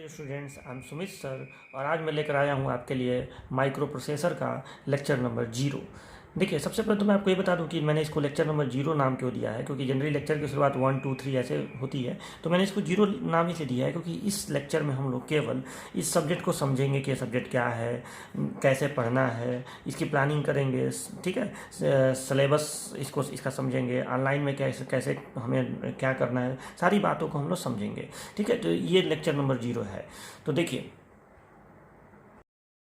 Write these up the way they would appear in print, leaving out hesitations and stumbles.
Students, I am Sumit sir और आज मैं लेकर आया हूँ आपके लिए माइक्रो प्रोसेसर का लेक्चर नंबर 0। देखिए, सबसे पहले तो मैं आपको ये बता दूं कि मैंने इसको लेक्चर नंबर 0 नाम क्यों दिया है, क्योंकि जनरली लेक्चर की शुरुआत 1 2 3 ऐसे होती है। तो मैंने इसको 0 नाम इसलिए दिया है क्योंकि इस लेक्चर में हम लोग केवल इस सब्जेक्ट को समझेंगे कि सब्जेक्ट क्या है, कैसे पढ़ना है, इसकी प्लानिंग करेंगे, ठीक है। सिलेबस इसका समझेंगे, ऑनलाइन में कैसे कैसे हमें क्या करना है, सारी बातों को हम लोग समझेंगे, ठीक है। तो ये लेक्चर नंबर 0 है। तो देखिए,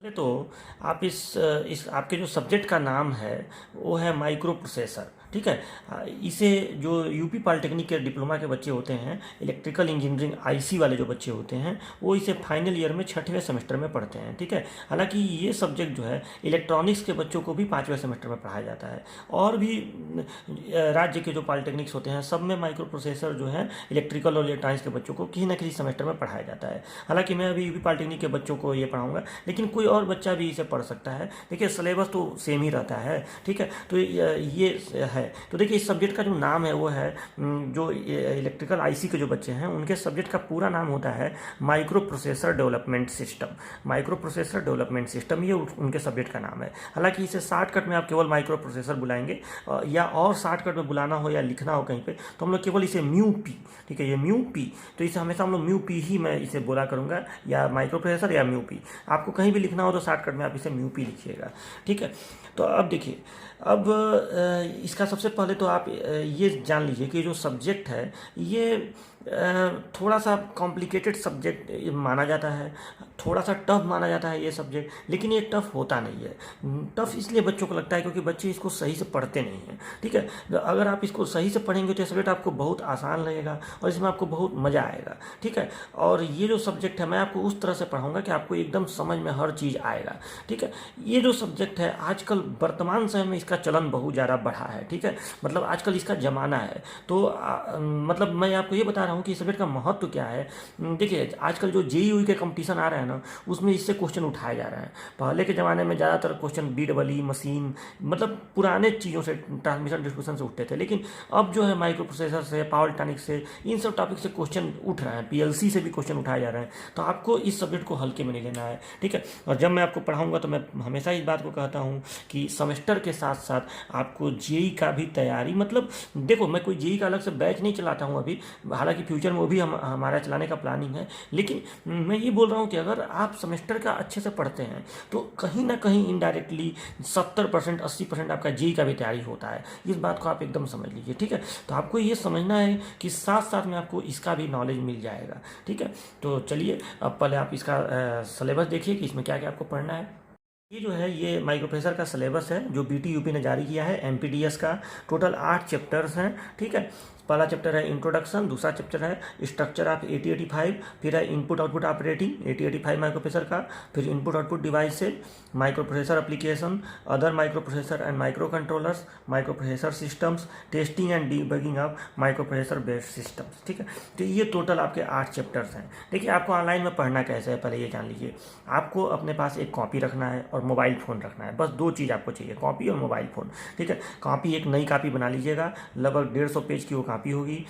तो आप इस आपके जो सब्जेक्ट का नाम है वो है माइक्रो प्रोसेसर, ठीक है। इसे जो यूपी पॉलिटेक्निक के डिप्लोमा के बच्चे होते हैं, इलेक्ट्रिकल इंजीनियरिंग आईसी वाले जो बच्चे होते हैं, वो इसे फाइनल ईयर में 6वें सेमेस्टर में पढ़ते हैं, ठीक है। हालांकि ये सब्जेक्ट जो है इलेक्ट्रॉनिक्स के बच्चों को भी 5वें सेमेस्टर में पढ़ाया जाता है, और भी राज्य के जो पॉलिटेक्निक्स होते हैं सब में माइक्रो प्रोसेसर जो है इलेक्ट्रिकल और इलेक्ट्रॉनिक्स के बच्चों को किसी न किसी सेमेस्टर में पढ़ाया जाता है। हालांकि मैं अभी यूपी पॉलिटेक्निक के बच्चों को ये पढ़ाऊंगा, लेकिन कोई और बच्चा भी इसे पढ़ सकता है। देखिए, सिलेबस तो सेम ही रहता है, ठीक है। तो ये है। तो देखिए, इस सब्जेक्ट का जो नाम है वो है, जो इलेक्ट्रिकल आईसी के जो बच्चे हैं उनके सब्जेक्ट का पूरा नाम होता है micro processor development system. Micro processor development system ये उनके सब्जेक्ट का नाम है। हालांकि इसे शॉर्टकट में आप केवल माइक्रो प्रोसेसर बुलाएंगे, या और शॉर्टकट में बुलाना हो या लिखना हो कहीं पे, तो हम लोग केवल इसे म्यू पी, ठीक है, ये म्यू पी, तो इसे हमेशा हम लोग म्यू पी ही मैं इसे बोला करूँगा, या माइक्रो प्रोसेसर या म्यू पी। आपको कहीं भी लिखना हो तो शॉर्टकट में आप इसे म्यू पी लिखिएगा, ठीक है। तो अब देखिए, अब इसका सबसे पहले तो आप ये जान लीजिए कि जो सब्जेक्ट है ये थोड़ा सा कॉम्प्लिकेटेड सब्जेक्ट माना जाता है, थोड़ा सा टफ माना जाता है ये सब्जेक्ट, लेकिन ये टफ होता नहीं है। टफ इसलिए बच्चों को लगता है क्योंकि बच्चे इसको सही से पढ़ते नहीं हैं, ठीक है। अगर आप इसको सही से पढ़ेंगे तो ये सब्जेक्ट आपको बहुत आसान लगेगा और इसमें आपको बहुत मज़ा आएगा, ठीक है। और ये जो सब्जेक्ट है मैं आपको उस तरह से पढ़ाऊँगा कि आपको एकदम समझ में हर चीज़ आएगा, ठीक है। ये जो सब्जेक्ट है आजकल वर्तमान समय में इसका चलन बहुत ज़्यादा बढ़ा है, ठीक है। मतलब आजकल इसका ज़माना है। तो मतलब मैं आपको ये बता रहा हूँ कि इस सब्जेक्ट का महत्व क्या है। देखिए, आजकल जो जेईई के कंपटीशन आ रहे हैं ना, उसमें इससे क्वेश्चन उठाए जा रहे हैं। पहले के ज़माने में ज़्यादातर क्वेश्चन बीडब्ल्यू मशीन, मतलब पुराने चीज़ों से, ट्रांसमिशन डिस्ट्रीब्यूशन से उठते थे, लेकिन अब जो है माइक्रो प्रोसेसर से, पावर इलेक्ट्रॉनिक्स से, इन सब टॉपिक से क्वेश्चन उठ रहे हैं, पीएलसी से भी क्वेश्चन उठाए जा रहे हैं। तो आपको इस सब्जेक्ट को हल्के में नहीं लेना है, ठीक है। और जब मैं आपको पढ़ाऊँगा तो मैं हमेशा इस बात को कहता हूँ कि सेमेस्टर के साथ साथ आपको जेईई का भी तैयारी, मतलब देखो, मैं कोई जेईई का अलग से बैच नहीं चलाता हूँ अभी, हालांकि फ्यूचर में वो भी हमारा चलाने का प्लानिंग है, लेकिन मैं ये बोल रहा हूँ कि अगर आप सेमेस्टर का अच्छे से पढ़ते हैं तो कहीं ना कहीं इनडायरेक्टली 70% 80% आपका जेईई का भी तैयारी होता है। इस बात को आप एकदम समझ लीजिए, ठीक है। तो आपको ये समझना है कि साथ साथ में आपको इसका भी नॉलेज मिल जाएगा, ठीक है। तो चलिए, अब पहले आप इसका सिलेबस देखिए कि इसमें क्या क्या आपको पढ़ना है। ये जो है ये माइक्रो प्रोसेसर का सिलेबस है जो बीटी यूपी ने जारी किया है, एमपीडीएस का। टोटल 8 चैप्टर्स हैं, ठीक है। पहला चैप्टर है इंट्रोडक्शन, दूसरा चैप्टर है स्ट्रक्चर ऑफ 8085, फिर है input output operating 8085 micro processor का, फिर इनपुट आउटपुट डिवाइस से, micro processor application, other micro processor and micro controllers, micro processor systems, testing and debugging of micro processor based systems, ठीक है। तो ये टोटल आपके 8 चैप्टर्स हैं। देखिए, आपको ऑनलाइन में पढ़ना कैसे है पहले ये जान लीजिए। आपको अपने पास एक कॉपी रखना है और मोबाइल फ़ोन रखना है, बस 2 चीज़ आपको चाहिए, कॉपी और मोबाइल फ़ोन, ठीक है। कॉपी, एक नई कॉपी बना लीजिएगा, लगभग 150 पेज की वो कॉपी होगी।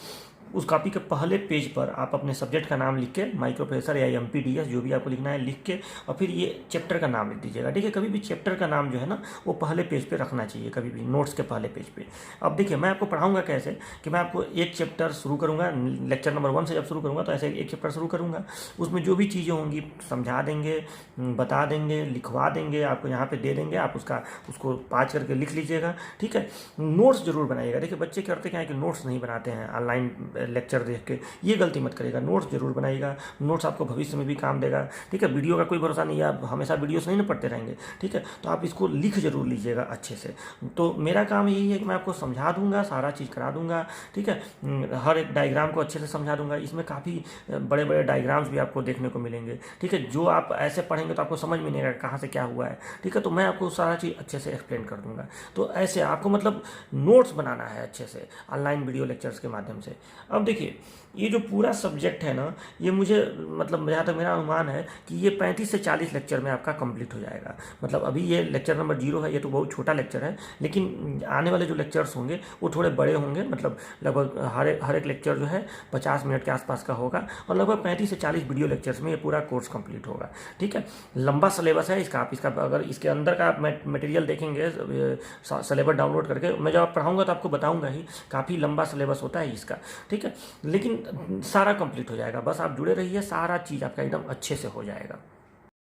उस कॉपी के पहले पेज पर आप अपने सब्जेक्ट का नाम लिख के, माइक्रो प्रोसेसर या एमपीडीएस जो भी आपको लिखना है लिख के, और फिर ये चैप्टर का नाम लिख दीजिएगा। देखिए, कभी भी चैप्टर का नाम जो है ना वो पहले पेज पे रखना चाहिए, कभी भी नोट्स के पहले पेज पे। अब देखिए, मैं आपको पढ़ाऊंगा कैसे कि मैं आपको एक चैप्टर शुरू करूंगा, लेक्चर नंबर 1 से जब शुरू करूंगा तो ऐसे एक चैप्टर शुरू करूंगा, उसमें जो भी चीज़ें होंगी समझा देंगे, बता देंगे, लिखवा देंगे, आपको यहाँ पे दे देंगे, आप उसको पाँच करके लिख लीजिएगा, ठीक है। नोट्स जरूर बनाइएगा। देखिए, बच्चे करते क्या है कि नोट्स नहीं बनाते हैं ऑनलाइन लेक्चर देख के, ये गलती मत करिएगा, नोट्स जरूर बनाइएगा। नोट्स आपको भविष्य में भी काम देगा, ठीक है। वीडियो का कोई भरोसा नहीं है, आप हमेशा वीडियो से नहीं ना पढ़ते रहेंगे, ठीक है। तो आप इसको लिख जरूर लीजिएगा अच्छे से। तो मेरा काम यही है कि मैं आपको समझा दूंगा, सारा चीज़ करा दूंगा, ठीक है। हर एक डायग्राम को अच्छे से समझा दूंगा। इसमें काफ़ी बड़े बड़े डायग्राम्स भी आपको देखने को मिलेंगे, ठीक है। जो आप ऐसे पढ़ेंगे तो आपको समझ में नहीं आएगा कहाँ से क्या हुआ है, ठीक है। तो मैं आपको सारा चीज़ अच्छे से एक्सप्लेन कर दूंगा। तो ऐसे आपको मतलब नोट्स बनाना है अच्छे से ऑनलाइन वीडियो लेक्चर्स के माध्यम से। अब देखिए, ये जो पूरा सब्जेक्ट है ना, ये मुझे मतलब जहाँ तक मेरा अनुमान है कि ये 35 से 40 लेक्चर में आपका कंप्लीट हो जाएगा। मतलब अभी ये लेक्चर नंबर 0 है, ये तो बहुत छोटा लेक्चर है, लेकिन आने वाले जो लेक्चर्स होंगे वो थोड़े बड़े होंगे। मतलब लगभग हर एक लेक्चर जो है 50 मिनट के आसपास का होगा, और लगभग 35 से 40 वीडियो लेक्चर्स में ये पूरा कोर्स कंप्लीट होगा। ठीक है, लंबा सिलेबस है इसका। आप इसका अगर इसके अंदर का आप मटेरियल देखेंगे सिलेबस डाउनलोड करके, मैं जब आप पढ़ाऊँगा तो आपको बताऊँगा ही, काफ़ी लंबा सिलेबस होता है इसका। ठीक है, लेकिन सारा कंप्लीट हो जाएगा, बस आप जुड़े रहिए, सारा चीज़ आपका एकदम अच्छे से हो जाएगा।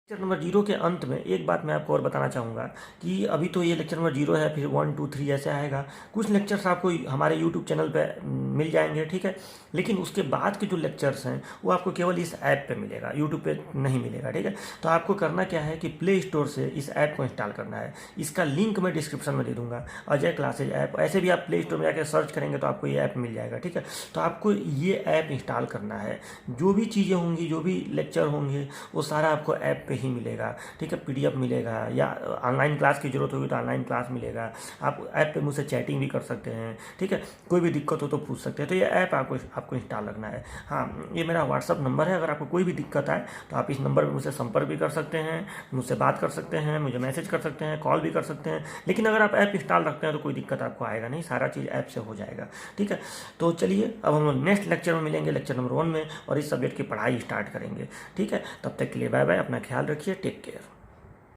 लेक्चर नंबर 0 के अंत में एक बात मैं आपको और बताना चाहूँगा कि अभी तो ये लेक्चर नंबर 0 है, फिर 1 2 3 ऐसे आएगा। कुछ लेक्चर्स आपको हमारे यूट्यूब चैनल पे मिल जाएंगे, ठीक है, लेकिन उसके बाद के जो लेक्चर्स हैं वो आपको केवल इस ऐप पे मिलेगा, यूट्यूब पे नहीं मिलेगा। ठीक है, तो आपको करना क्या है कि प्ले स्टोर से इस ऐप को इंस्टॉल करना है। इसका लिंक मैं डिस्क्रिप्शन में दे दूँगा, अजय क्लासेज ऐप। ऐसे भी आप प्ले स्टोर में जाकर सर्च करेंगे तो आपको ये ऐप मिल जाएगा। ठीक है, तो आपको ये ऐप इंस्टॉल करना है। जो भी चीज़ें होंगी, जो भी लेक्चर होंगे, वो सारा आपको ऐप पे ही मिलेगा। ठीक है, PDF मिलेगा, या ऑनलाइन क्लास की जरूरत होगी तो ऑनलाइन क्लास मिलेगा। आप ऐप पे मुझसे चैटिंग भी कर सकते हैं। ठीक है, कोई भी दिक्कत हो तो पूछ सकते हैं। तो ये ऐप आपको इंस्टॉल रखना है। हाँ, ये मेरा व्हाट्सअप नंबर है, अगर आपको कोई भी दिक्कत आए तो आप इस नंबर पर मुझसे संपर्क भी कर सकते हैं, मुझसे बात कर सकते हैं, मुझे मैसेज कर सकते हैं, कॉल भी कर सकते हैं। लेकिन अगर आप ऐप इंस्टॉल रखते हैं तो कोई दिक्कत आपको आएगा नहीं, सारा चीज़ ऐप से हो जाएगा। ठीक है, तो चलिए अब हम लोग नेक्स्ट लेक्चर में मिलेंगे, लेक्चर नंबर 1 में, और इस सब्जेक्ट की पढ़ाई स्टार्ट करेंगे। ठीक है, तब तक के लिए बाय बाय, अपना ख्याल रखिए, टेक केयर।